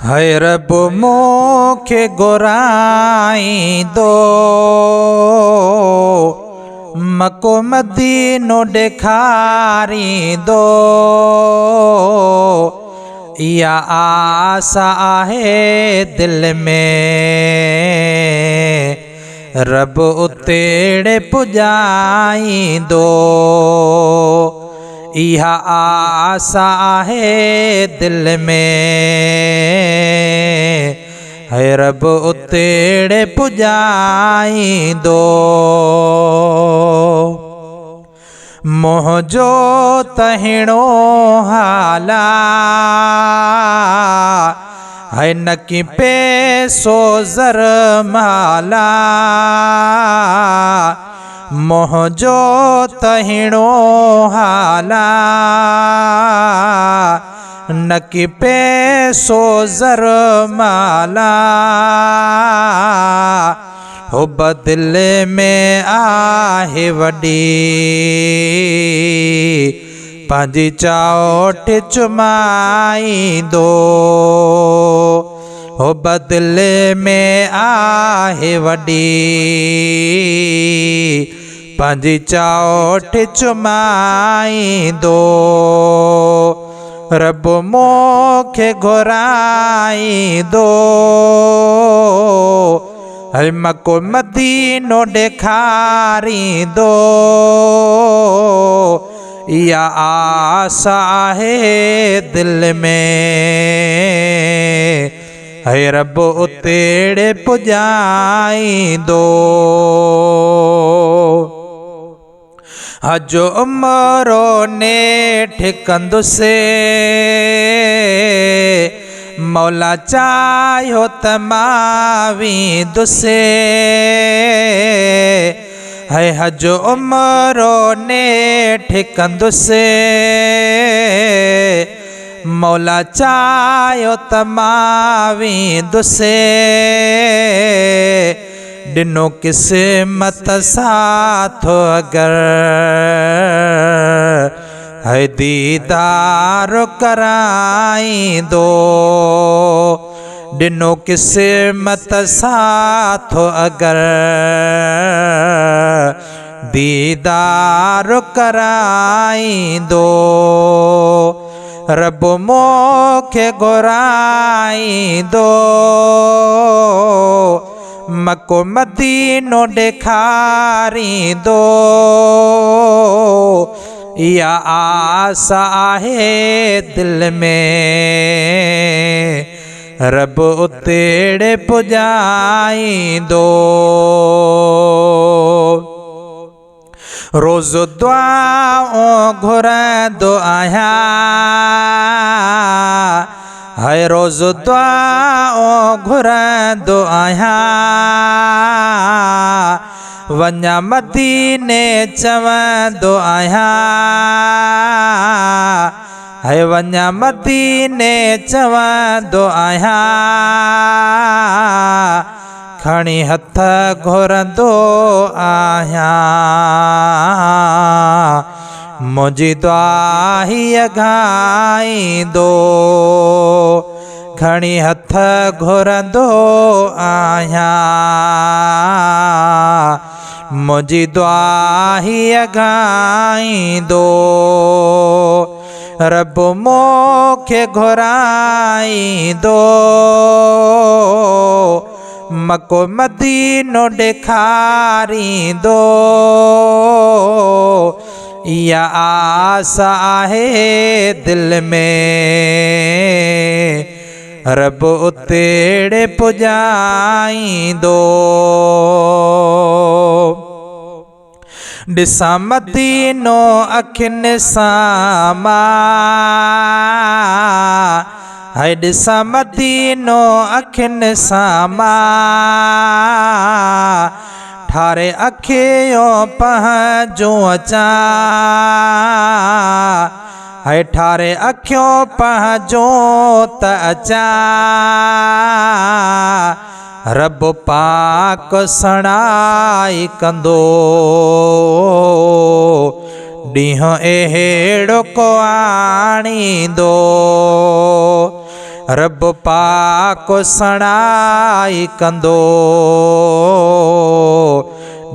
है रब मोखे घुराईंदो मको मदीनो ॾेखारींदो। इहा आस आहे दिल में रब उतेड़े पुॼाईंदो। इहा आस आहे दिल में है रब उतेड़े पुॼाईंदो। मुंहिंजो तहिड़ो हाला है न कि पैसो ज़र माला। मुंहिंजो तहिड़ो हाला न कि पैसो ज़र माला। हो दिल में आहे वॾी पंहिंजी चोट चुमाईंदो। हो दिल में आहे वॾी पंहिंजी चोट चुमाईंदो। रब मोखे घुराईंदो है मको मदीनो ॾेखारींदो। इहा आस आहे दिल में है रब उतेड़े पुॼाईंदो। अजो उमरो नेठ कंदुसे मौला चाहियो त मां वेंदुसे। है हजो उमरो नेठ कंदुसे मौला चाहियो त मां वेंदुसे। ॾिनो क़िस्मत साथ अगर है दीदार कराईंदो। ॾिनो क़िस्मत साथ अगर दीदार कराईंदो। रब मोखे घुराईंदो मको मदीनो ॾेखारींदो। इहा आस आहे दिल में रब उतेड़े पुॼाईंदो। रोज़ दुआऊं घुरंदो आहियां है रोज़ दुआऊं घुरंदो आहियां। वञा मदीने चवंदो आहियां है वञा मदीने चवंदो आहियां। खणी हथ घुरंदो आहियां मुंहिंजी दुआ हीअ ॻाईंदो। खणी हथ घुरंदो आहियां मुंहिंजी दुआ हीअ ॻाईंदो। रब मोखे घुराईंदो मको मदीनो ॾेखारींदो। इहा आस आहे दिल में रब उतेड़े पुॼाईंदो। ॾिसां मदीनो अखियुनि सां मां है ॾिसां मदीनो अखियुनि सां मां। ठारे अखियूं पंहिंजूं अचां है ठारे अखियूं पंहिंजूं त अचां। रब पाक सणाई कंदो ॾींहुं अहिड़ो को आणींदो। रब पाक सणाई कंदो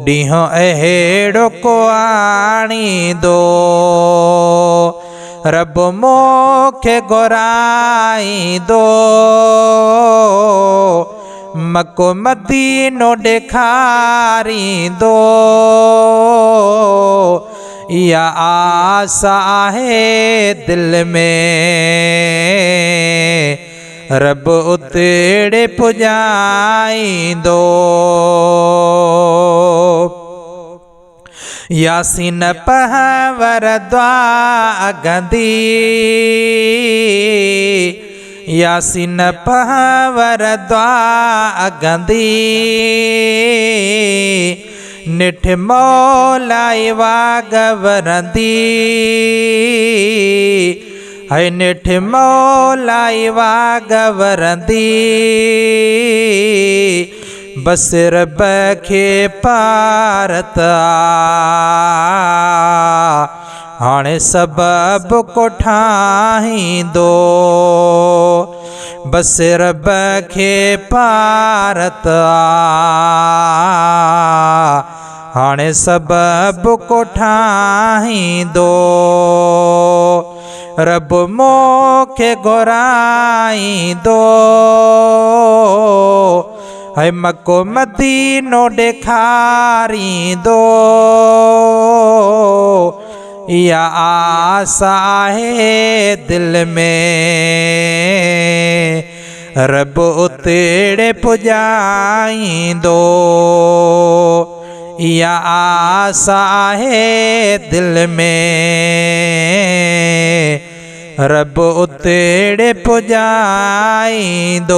ॾींहुं अहिड़ो को आणींदो रब मूंखे घुराईंदो मको मदीनो ॾेखारींदो इहा आस आहे दिल में रब उतेड़े पुॼाईंदो यासीन पहवर दुआ गंदी यासीन पहवर दुआ गंदी निठ मौलाई वागवरंदी है निठ मौलाई वागवरंदी बस रब खे पारत हाणे सबब को ठाहींदो बस रब खे पारत हाणे सबब को ठाहींदो रब मूंखे घुराईंदो है मको मदीनो ॾेखारींदो इहा आस आहे दिल में रब उतेड़े पुॼाईंदो इहा आस आहे दिल में रब उतेड़े पुॼाईंदो।